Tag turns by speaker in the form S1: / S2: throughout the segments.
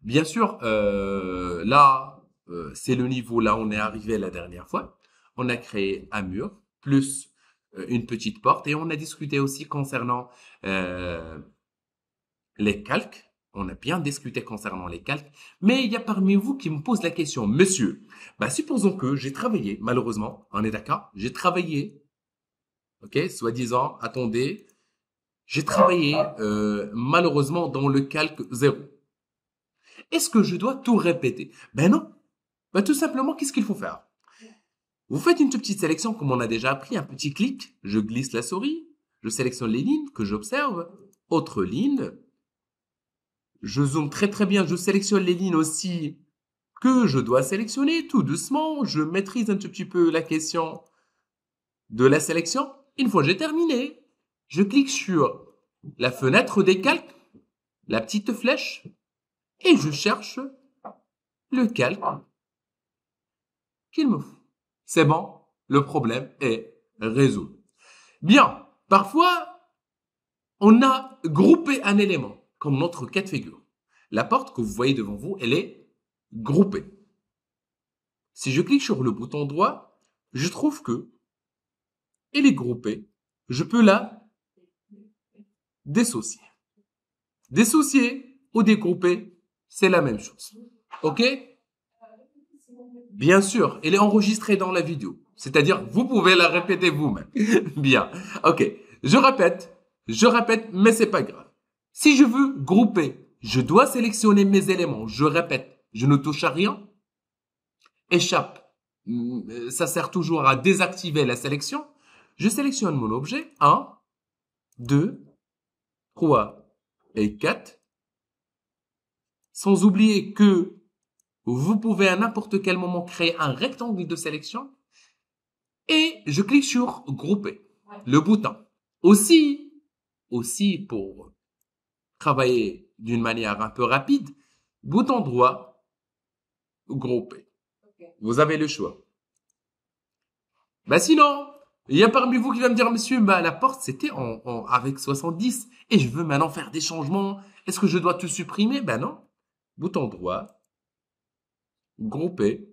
S1: Bien sûr, là, c'est le niveau là où on est arrivé la dernière fois. On a créé un mur plus une petite porte et on a discuté aussi concernant euh, les calques. On a bien discuté concernant les calques, mais il y a parmi vous qui me pose la question, monsieur, bah, supposons que j'ai travaillé, malheureusement, on est d'accord, j'ai travaillé, ok, soi-disant, attendez, j'ai travaillé malheureusement dans le calque zéro. Est-ce que je dois tout répéter? Ben non. Ben tout simplement, qu'est-ce qu'il faut faire? Vous faites une toute petite sélection, comme on a déjà appris, un petit clic, je glisse la souris, je sélectionne les lignes que j'observe, autre ligne, je zoome très très bien, je sélectionne les lignes aussi que je dois sélectionner tout doucement, je maîtrise un tout petit peu la question de la sélection. Une fois que j'ai terminé, je clique sur la fenêtre des calques, la petite flèche, et je cherche le calque qu'il me faut. C'est bon, le problème est résolu. Bien, parfois, on a groupé un élément, comme notre cas de figure. La porte que vous voyez devant vous, elle est groupée. Si je clique sur le bouton droit, je trouve que elle est groupée. Je peux la dissocier. Dissocier ou dégrouper, c'est la même chose. OK? Bien sûr, elle est enregistrée dans la vidéo. C'est-à-dire, vous pouvez la répéter vous-même. Bien. OK. Je répète, mais c'est pas grave. Si je veux grouper, je dois sélectionner mes éléments. Je répète, je ne touche à rien. Échappe. Ça sert toujours à désactiver la sélection. Je sélectionne mon objet. Un, 2, 3 et 4. Sans oublier que vous pouvez à n'importe quel moment créer un rectangle de sélection et je clique sur grouper, le bouton. Aussi, aussi pour travailler d'une manière un peu rapide, bouton droit, grouper. Vous avez le choix. Bah sinon, il y a parmi vous qui va me dire, monsieur, bah la porte c'était avec 70 et je veux maintenant faire des changements. Est-ce que je dois tout supprimer? Ben non. Bouton droit, grouper,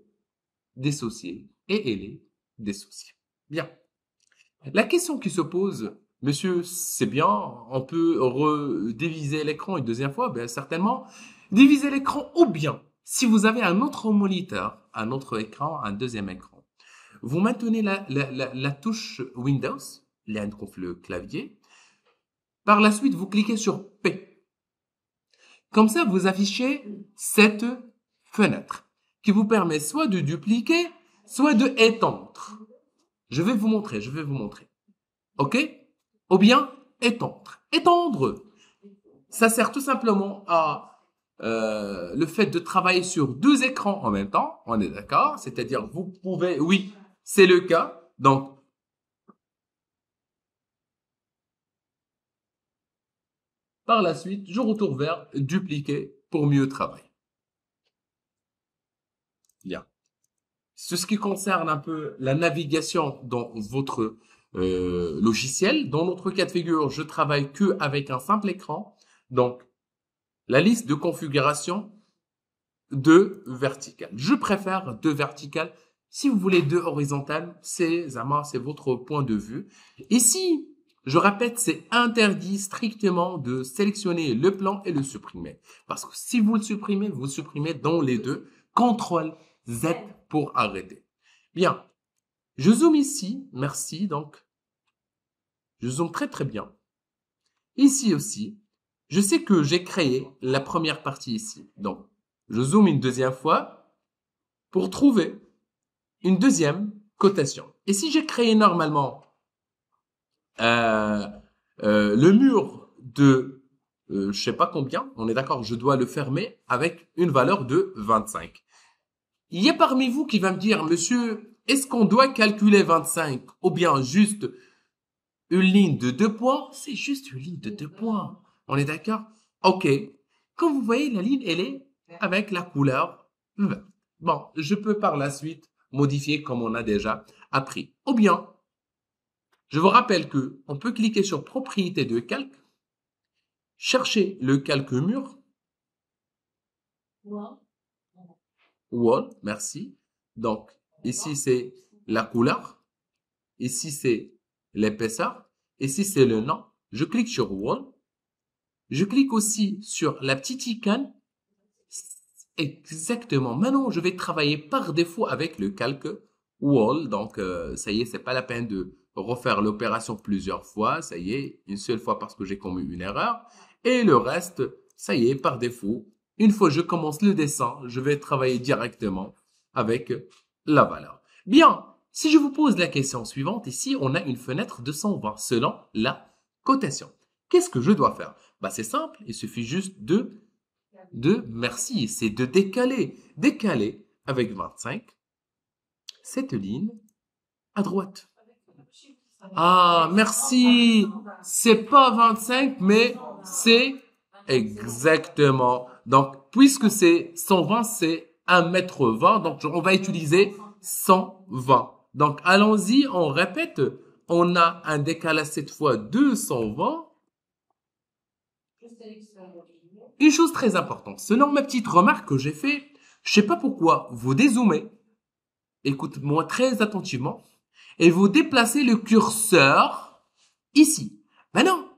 S1: dissocier et elle est dissociée. Bien. La question qui se pose, monsieur, c'est bien, on peut rediviser l'écran une deuxième fois, ben certainement. Diviser l'écran ou bien, si vous avez un autre moniteur, un autre écran, un deuxième écran, vous maintenez la touche Windows, là le clavier. Par la suite, vous cliquez sur P. Comme ça, vous affichez cette fenêtre qui vous permet soit de dupliquer, soit de étendre. Je vais vous montrer. OK? Ou bien étendre. Étendre, ça sert tout simplement à le fait de travailler sur deux écrans en même temps. On est d'accord? C'est-à-dire, vous pouvez, oui, c'est le cas. Donc, par la suite, je retourne vers dupliquer pour mieux travailler. Bien. C'est ce qui concerne un peu la navigation dans votre logiciel. Dans notre cas de figure, je travaille que avec un simple écran. Donc, la liste de configuration, deux verticales. Je préfère deux verticales. Si vous voulez deux horizontales, c'est votre point de vue. Ici, je répète, c'est interdit strictement de sélectionner le plan et le supprimer. Parce que si vous supprimez dans les deux. CTRL Z pour arrêter. Bien. Je zoome ici. Merci. Donc, je zoome très très bien. Ici aussi, je sais que j'ai créé la première partie ici. Donc, je zoome une deuxième fois pour trouver une deuxième cotation. Et si j'ai créé normalement euh, le mur de je sais pas combien, on est d'accord, je dois le fermer avec une valeur de 25. Il y a parmi vous qui va me dire, monsieur, est-ce qu'on doit calculer 25 ou bien juste une ligne de deux points? C'est juste une ligne de deux points. On est d'accord? OK. Comme vous voyez, la ligne, elle est avec la couleur verte. Bon, je peux par la suite modifier comme on a déjà appris. Ou bien, je vous rappelle que on peut cliquer sur propriété de calque, chercher le calque mur Wall, merci. Donc, ici, c'est la couleur. Ici, c'est l'épaisseur. Ici, c'est le nom. Je clique sur Wall. Je clique aussi sur la petite icône. Exactement. Maintenant, je vais travailler par défaut avec le calque Wall. Donc, ça y est, c'est pas la peine de refaire l'opération plusieurs fois. Ça y est, une seule fois parce que j'ai commis une erreur. Et le reste, ça y est, par défaut. Une fois que je commence le dessin, je vais travailler directement avec la valeur. Bien, si je vous pose la question suivante, ici, on a une fenêtre de 120 selon la cotation. Qu'est-ce que je dois faire? Bah, c'est simple, il suffit juste merci, c'est de décaler. Décaler avec 25 cette ligne à droite. Ah, merci. C'est pas 25, mais c'est exactement. Donc, puisque c'est 120, c'est 1,20 m. Donc, on va utiliser 120. Donc, allons-y, on répète. On a un décalage cette fois de 120. Une chose très importante, selon ma petite remarque que j'ai fait, je sais pas pourquoi, vous dézoomez, écoute-moi très attentivement, et vous déplacez le curseur ici. Ben non,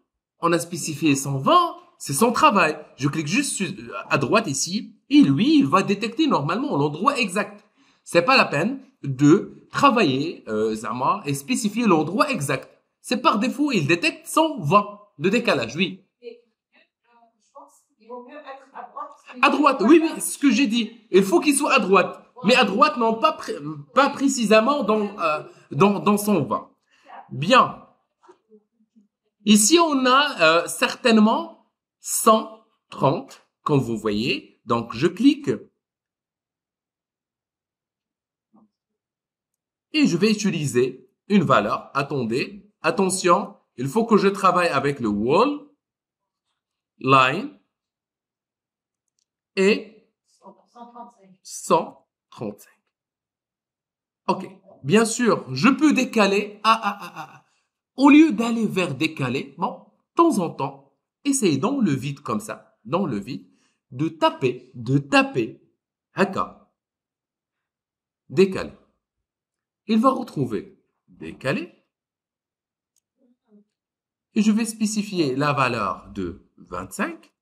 S1: on a spécifié 120, c'est son travail. Je clique juste à droite ici, et lui, il va détecter normalement l'endroit exact. C'est pas la peine de travailler, Zama, et spécifier l'endroit exact. C'est par défaut, il détecte 120 de décalage, oui. À droite, oui, oui, ce que j'ai dit. Il faut qu'il soit à droite. Mais à droite, non, pas précisément dans son vin. Bien. Ici, on a certainement 130, comme vous voyez. Donc, je clique. Et je vais utiliser une valeur. Attendez. Attention, il faut que je travaille avec le wall, line, et 135. Ok. Bien sûr, je peux décaler. Au lieu d'aller vers décaler, bon, de temps en temps, essayez dans le vide comme ça, dans le vide, de taper, haka, décaler. Il va retrouver décaler. Et je vais spécifier la valeur de 25.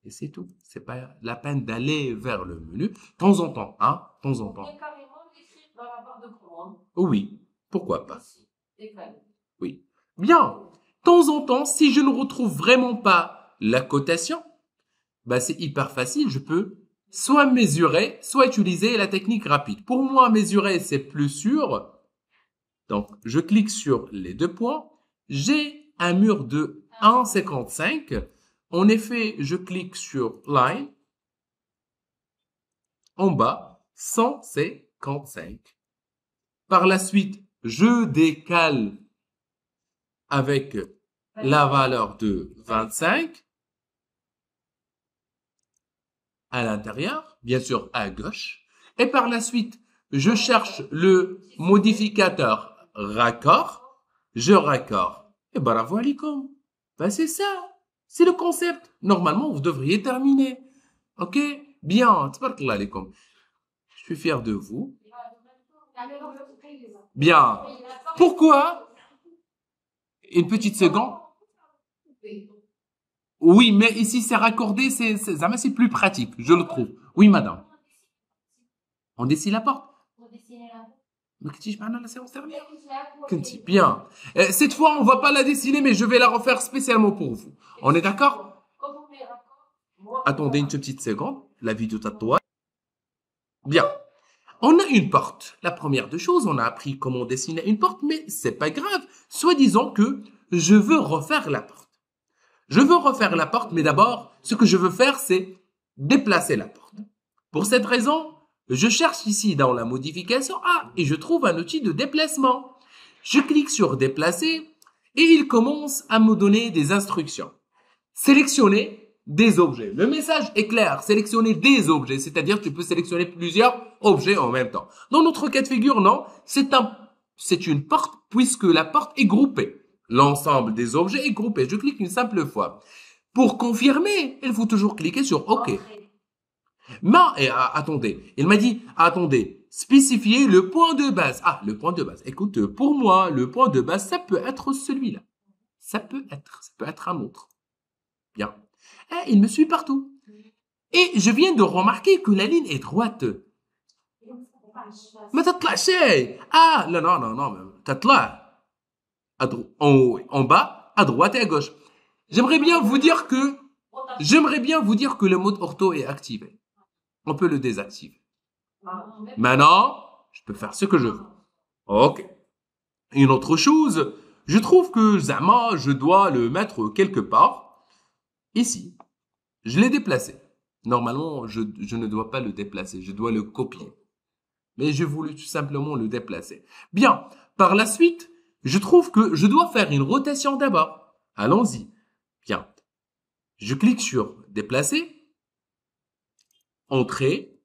S1: Et c'est tout. C'est pas la peine d'aller vers le menu. De temps en temps, hein, de temps en temps.
S2: Et carrément l'écrire dans la barre de commande.
S1: Oui, pourquoi pas. Oui. Bien. De temps en temps, si je ne retrouve vraiment pas la cotation, bah c'est hyper facile. Je peux soit mesurer, soit utiliser la technique rapide. Pour moi, mesurer, c'est plus sûr. Donc, je clique sur les deux points. J'ai un mur de 1,55. En effet, je clique sur Line. En bas, 155. Par la suite, je décale avec la valeur de 25 à l'intérieur, bien sûr à gauche. Et par la suite, je cherche le modificateur raccord. Je raccord. Et bravo alaikum. Ben c'est ça. C'est le concept. Normalement, vous devriez terminer. Ok? Bien. Tabarakallah alaikum. Je suis fier de vous. Bien. Pourquoi? Une petite seconde. Oui, mais ici, c'est raccordé, c'est plus pratique, je le trouve. Oui, madame. On dessine la porte. La séance terminée. Bien. Cette fois, on va pas la dessiner, mais je vais la refaire spécialement pour vous. On est d'accord? Attendez une petite seconde. La vidéo tatouage. Bien. On a une porte. La première des choses, on a appris comment dessiner une porte, mais c'est pas grave. Soit disons que je veux refaire la porte. Je veux refaire la porte, mais d'abord, ce que je veux faire, c'est déplacer la porte. Pour cette raison, je cherche ici dans la modification, et je trouve un outil de déplacement. Je clique sur déplacer et il commence à me donner des instructions. Sélectionner des objets. Le message est clair, sélectionner des objets, c'est-à-dire tu peux sélectionner plusieurs objets en même temps. Dans notre cas de figure, non, c'est une porte puisque la porte est groupée. L'ensemble des objets est groupé. Je clique une simple fois. Pour confirmer, il faut toujours cliquer sur OK. Mais, attendez, il m'a dit, attendez, spécifier le point de base. Ah, le point de base. Écoute, pour moi, le point de base, ça peut être celui-là. Ça peut être un autre. Bien. Il me suit partout. Et je viens de remarquer que la ligne est droite. ما تطلع شيء. Ah, non. تطلع en bas, à droite et à gauche. J'aimerais bien vous dire que le mode ortho est activé. On peut le désactiver. Maintenant, je peux faire ce que je veux. Ok. Une autre chose, je trouve que Zama, je dois le mettre quelque part. Ici. Je l'ai déplacé. Normalement, je ne dois pas le déplacer. Je dois le copier. Mais j'ai voulu tout simplement le déplacer. Bien. Par la suite, je trouve que je dois faire une rotation d'abord. Allons-y. Bien. Je clique sur déplacer. Entrée.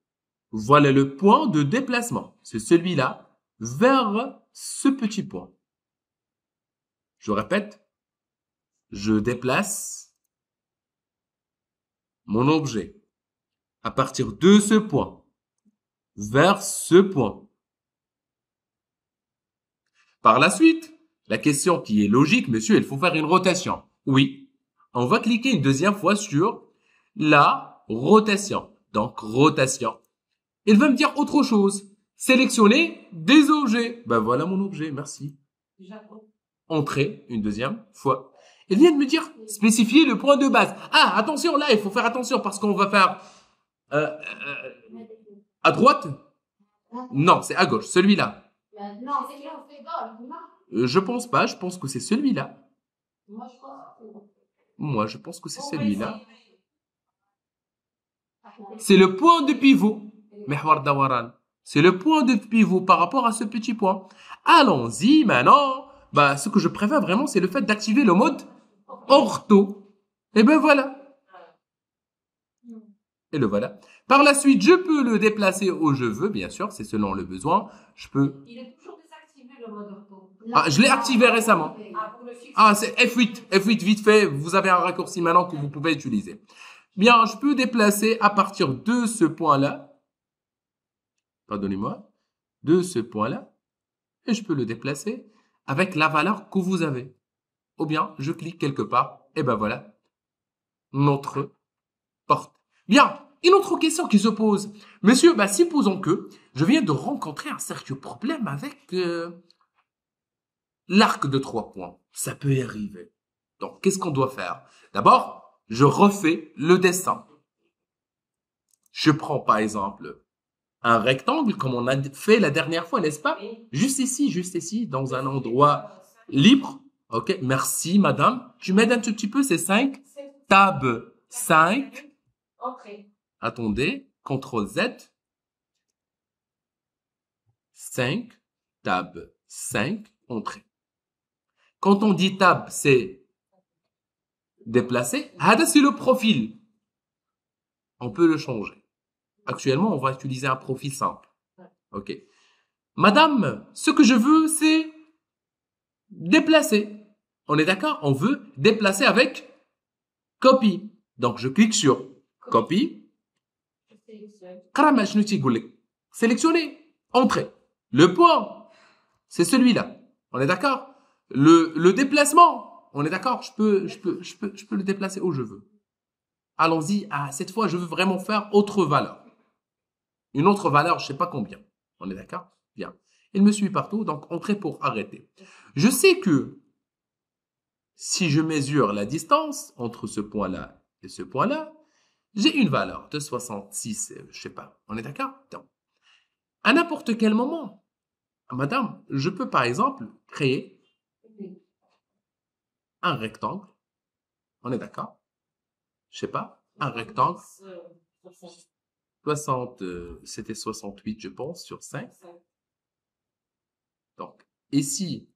S1: Voilà le point de déplacement. C'est celui-là vers ce petit point. Je répète. Je déplace mon objet à partir de ce point vers ce point. Par la suite, la question qui est logique, monsieur, il faut faire une rotation. Oui, on va cliquer une deuxième fois sur la rotation. Donc, rotation. Il va me dire autre chose. Sélectionner des objets. Ben voilà mon objet, merci. Entrer une deuxième fois. Il vient de me dire spécifier le point de base. Ah, attention, là, il faut faire attention parce qu'on va faire à droite. Non, c'est à gauche, celui-là.
S2: Non, c'est là, on fait gauche,
S1: Je pense pas, je pense que c'est celui-là.
S2: Moi,
S1: Je pense que c'est celui-là. C'est le point de pivot. Mihwar Dawaran. C'est le point de pivot par rapport à ce petit point. Allons-y maintenant. Bah, ce que je préfère vraiment, c'est le fait d'activer le mode ortho. Et ben voilà. Et le voilà. Par la suite, je peux le déplacer où je veux, bien sûr, c'est selon le besoin. Je peux...
S2: Il est toujours désactivé, le mode ortho.
S1: Ah, je l'ai activé récemment. Ah, c'est F8. F8, vite fait. Vous avez un raccourci maintenant que vous pouvez utiliser. Bien, je peux déplacer à partir de ce point-là. Pardonnez-moi. De ce point-là. Et je peux le déplacer avec la valeur que vous avez. Ou bien, je clique quelque part. Et ben voilà. Notre porte. Bien. Une autre question qui se pose. Monsieur, bah, supposons que je viens de rencontrer un sérieux problème avec l'arc de 3 points. Ça peut y arriver. Donc, qu'est-ce qu'on doit faire? D'abord, je refais le dessin. Je prends, par exemple, un rectangle, comme on a fait la dernière fois, n'est-ce pas? Juste ici, dans un endroit libre. Ok, merci, madame. Tu m'aides un tout petit peu, c'est 5. Tab 5.
S2: Entrée.
S1: Attendez, CTRL Z. 5, tab 5, entrée. Quand on dit tab, c'est déplacer. Hada, c'est le profil. On peut le changer. Actuellement, on va utiliser un profil simple. Ok. Madame, ce que je veux, c'est déplacer. On est d'accord? On veut déplacer avec copie. Donc, je clique sur copie. Sélectionner. Entrée. Le point, c'est celui-là. On est d'accord? Le déplacement, on est d'accord? Je peux le déplacer où je veux. Allons-y. Ah, cette fois, je veux vraiment faire autre valeur. Une autre valeur, je sais pas combien. On est d'accord? Bien. Il me suit partout, donc entrée pour arrêter. Je sais que si je mesure la distance entre ce point-là et ce point-là, j'ai une valeur de 66, je sais pas. On est d'accord? Donc, à n'importe quel moment, madame, je peux par exemple créer un rectangle. On est d'accord? Je sais pas. Un rectangle. 60, c'était 68, je pense, sur 5. Donc, ici,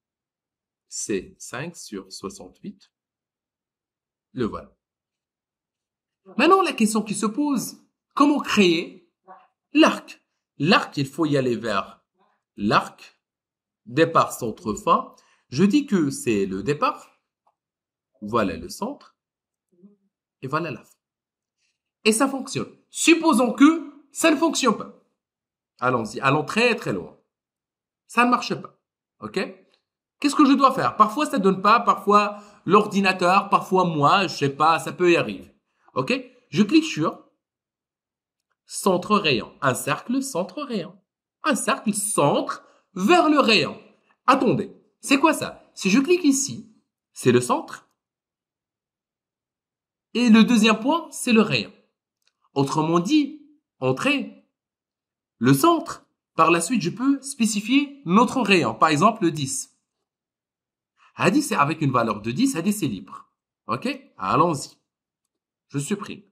S1: c'est 5 sur 68. Le voilà. Maintenant, la question qui se pose, comment créer l'arc? L'arc, il faut y aller vers l'arc, départ, centre, fin. Je dis que c'est le départ. Voilà le centre. Et voilà la fin. Et ça fonctionne. Supposons que ça ne fonctionne pas. Allons-y, allons très très loin. Ça ne marche pas. OK? Qu'est-ce que je dois faire? Parfois ça donne pas, parfois l'ordinateur, parfois moi, je sais pas, ça peut y arriver. OK? Je clique sur centre rayon. Un cercle centre rayon. Un cercle centre vers le rayon. Attendez, c'est quoi ça? Si je clique ici, c'est le centre. Et le deuxième point, c'est le rayon. Autrement dit, entrée, le centre. Par la suite, je peux spécifier notre rayon. Par exemple, le 10. Hadi, c'est avec une valeur de 10, Hadi, c'est libre. OK? Allons-y. Je supprime.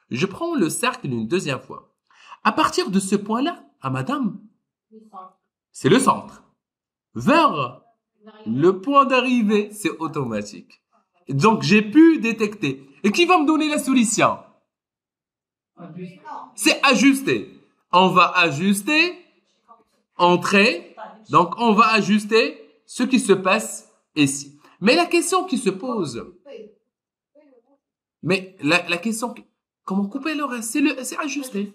S1: Je prends le cercle une deuxième fois. À partir de ce point-là, à madame, c'est le centre. Vers le point d'arrivée, c'est automatique. Donc, j'ai pu détecter. Et qui va me donner la solution? C'est ajuster. On va ajuster, entrer. Donc, on va ajuster ce qui se passe ici. Mais la question qui se pose, la question, comment couper le reste? C'est ajuster.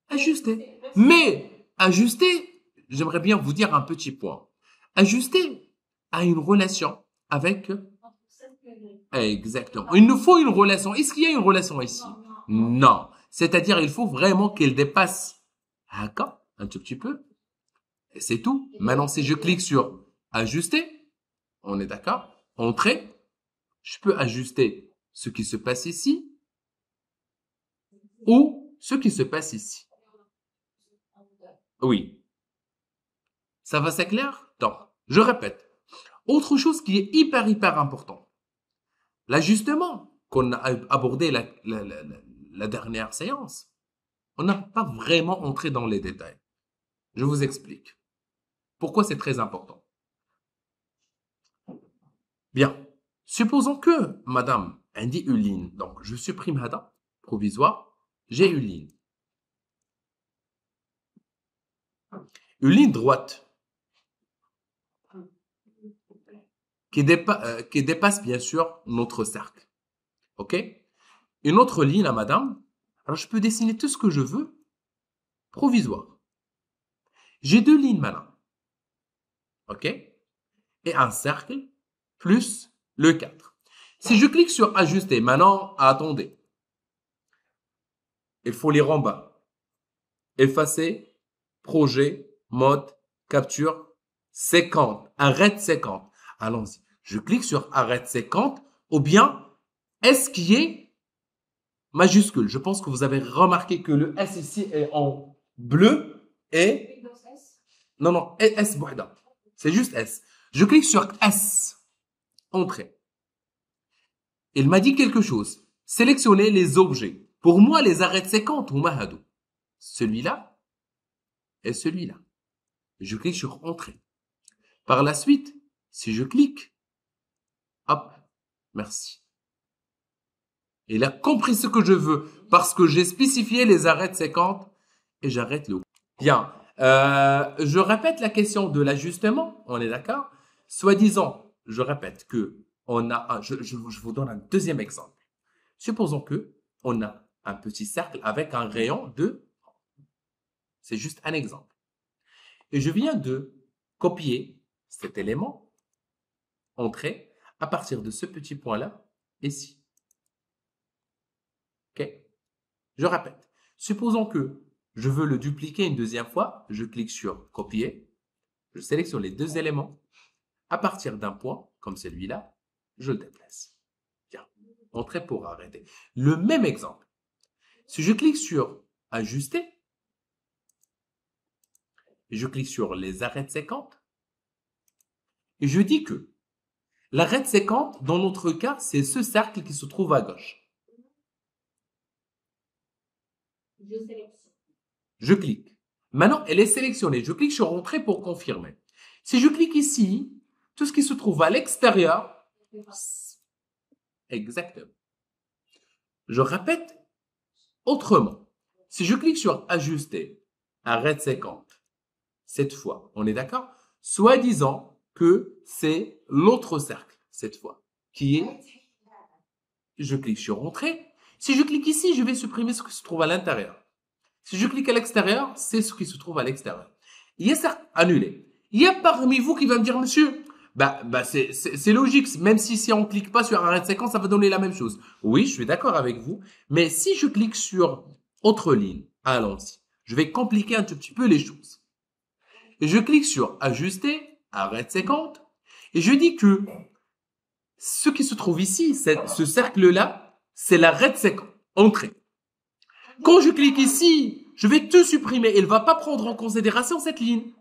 S1: Ajuster. Mais ajuster, j'aimerais bien vous dire un petit point. Ajuster a une relation avec... Exactement. Il nous faut une relation. Est-ce qu'il y a une relation ici? Non. C'est-à-dire, il faut vraiment qu'elle dépasse un tout petit peu. Et c'est tout. Maintenant, si je clique sur ajuster, on est d'accord? Entrer, je peux ajuster ce qui se passe ici ou ce qui se passe ici. Oui. Ça va, c'est clair? Donc, je répète. Autre chose qui est hyper important. L'ajustement qu'on a abordé la dernière séance, on n'a pas vraiment entré dans les détails. Je vous explique. Pourquoi c'est très important. Bien. Supposons que madame indique une ligne. Donc, je supprime Hada, provisoire. J'ai une ligne. Une ligne droite qui dépasse bien sûr notre cercle. OK? Une autre ligne à madame. Alors, je peux dessiner tout ce que je veux. Provisoire. J'ai deux lignes maintenant. OK? Et un cercle plus le 4. Si je clique sur ajuster, maintenant, attendez. Il faut lire en bas. Effacer, projet, mode, capture, 50. Arrête 50. Allons-y. Je clique sur arrête 50 ou bien S qui est majuscule. Je pense que vous avez remarqué que le S ici est en bleu et... Non, S bouhda. C'est juste S. Je clique sur S. Entrée. Il m'a dit quelque chose. Sélectionnez les objets. Pour moi, les arrêts 50 ou mahadou. Celui-là et celui-là. Je clique sur entrée. Par la suite, si je clique, hop, merci. Il a compris ce que je veux parce que j'ai spécifié les arrêts 50 et j'arrête le. Bien. Je répète la question de l'ajustement. On est d'accord? Soi-disant, je répète que on a je vous donne un deuxième exemple. Supposons que on a un petit cercle avec un rayon de, c'est juste un exemple. Et je viens de copier cet élément, entrer, à partir de ce petit point-là, ici. OK? Je répète. Supposons que je veux le dupliquer une deuxième fois, je clique sur copier, je sélectionne les deux éléments, à partir d'un point, comme celui-là, je le déplace. Tiens, entrer pour arrêter. Le même exemple. Si je clique sur ajuster, et je clique sur les arrêts de 50, et je dis que l'arrêt de 50, dans notre cas, c'est ce cercle qui se trouve à gauche. Je clique. Maintenant, elle est sélectionnée. Je clique sur Entrée pour confirmer. Si je clique ici, tout ce qui se trouve à l'extérieur, exactement. Je répète autrement. Si je clique sur Ajuster, arrête 50, cette fois, on est d'accord? Soi-disant que c'est l'autre cercle, cette fois, qui est je clique sur Entrée. Si je clique ici, je vais supprimer ce qui se trouve à l'intérieur. Si je clique à l'extérieur, c'est ce qui se trouve à l'extérieur. Il y a certes annulé. Il y a parmi vous qui va me dire, monsieur, c'est logique. Même si on clique pas sur arrêt de séquence, ça va donner la même chose. Oui, je suis d'accord avec vous. Mais si je clique sur autre ligne, allons-y. Je vais compliquer un tout petit peu les choses. Et je clique sur ajuster, arrêt de séquence. Et je dis que ce qui se trouve ici, ce cercle-là, c'est l'arrêt de séquence. Entrée. Quand je clique ici, je vais tout supprimer. Il ne va pas prendre en considération cette ligne.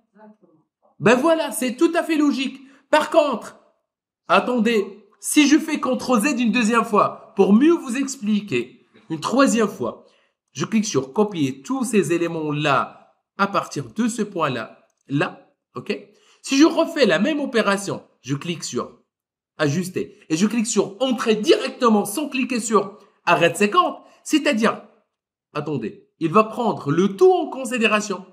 S1: Ben voilà, c'est tout à fait logique. Par contre, attendez, si je fais CTRL Z une deuxième fois, pour mieux vous expliquer, une troisième fois, je clique sur copier tous ces éléments-là à partir de ce point-là, là, ok? Si je refais la même opération, je clique sur ajuster et je clique sur entrer directement sans cliquer sur arrêt de séquence, c'est-à-dire, attendez, il va prendre le tout en considération.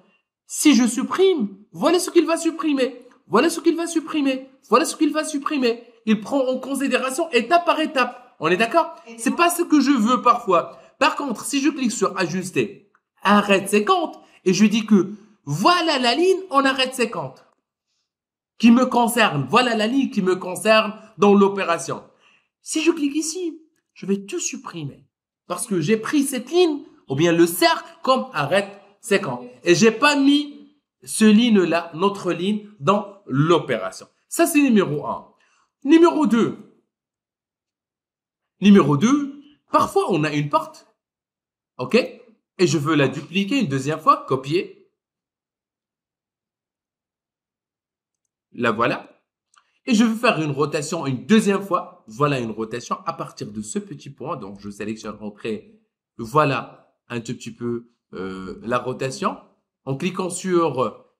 S1: Si je supprime, voilà ce qu'il va supprimer. Voilà ce qu'il va supprimer. Voilà ce qu'il va supprimer. Il prend en considération étape par étape. On est d'accord? C'est pas ce que je veux parfois. Par contre, si je clique sur ajuster, arrêt de séquence, et je dis que voilà la ligne en arrêt de séquence qui me concerne. Voilà la ligne qui me concerne dans l'opération. Si je clique ici, je vais tout supprimer parce que j'ai pris cette ligne ou bien le cercle comme arrêt de séquence. Et j'ai pas mis ce ligne-là, notre ligne, dans l'opération. Ça, c'est numéro 1. Numéro 2. Numéro 2, parfois, on a une porte. OK? Et je veux la dupliquer une deuxième fois, copier. La voilà. Et je veux faire une rotation une deuxième fois. Voilà une rotation à partir de ce petit point. Donc, je sélectionne Entrée. Voilà un tout petit peu la rotation. En cliquant sur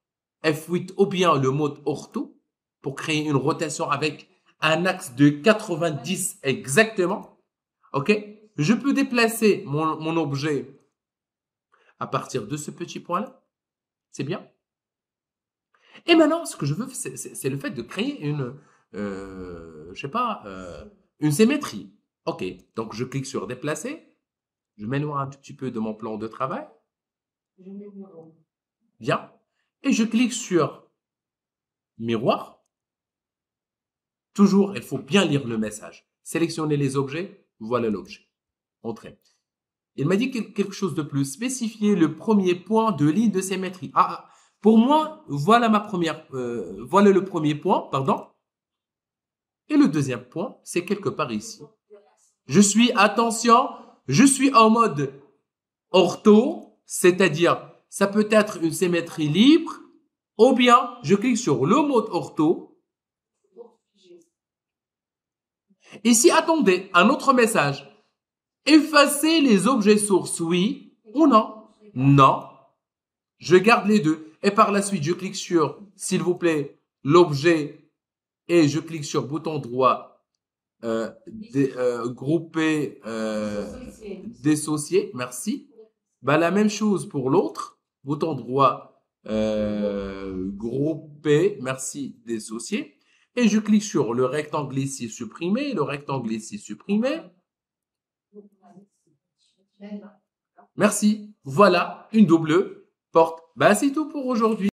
S1: F8 ou bien le mode ortho pour créer une rotation avec un axe de 90 exactement. OK? Je peux déplacer mon objet à partir de ce petit point-là. C'est bien. Et maintenant, ce que je veux, c'est le fait de créer une, une symétrie. OK. Donc, je clique sur déplacer. Je m'éloigne un tout petit peu de mon plan de travail. Bien. Et je clique sur miroir. Toujours, il faut bien lire le message. Sélectionnez les objets. Voilà l'objet. Entrée. Il m'a dit quelque chose de plus. Spécifier le premier point de ligne de symétrie. Pour moi, voilà voilà le premier point, pardon. Et le deuxième point, c'est quelque part ici. Attention, je suis en mode ortho, c'est-à-dire, ça peut être une symétrie libre, ou bien, je clique sur le mode ortho. Ici, attendez, un autre message. Effacer les objets sources, oui ou non? Non. Je garde les deux. Et par la suite, je clique sur, s'il vous plaît, l'objet et je clique sur bouton droit, grouper, dissocier. Merci. La même chose pour l'autre. Bouton droit, grouper. Merci, dissocier. Et je clique sur le rectangle ici supprimé, le rectangle ici supprimé. Merci. Voilà une double porte. C'est tout pour aujourd'hui.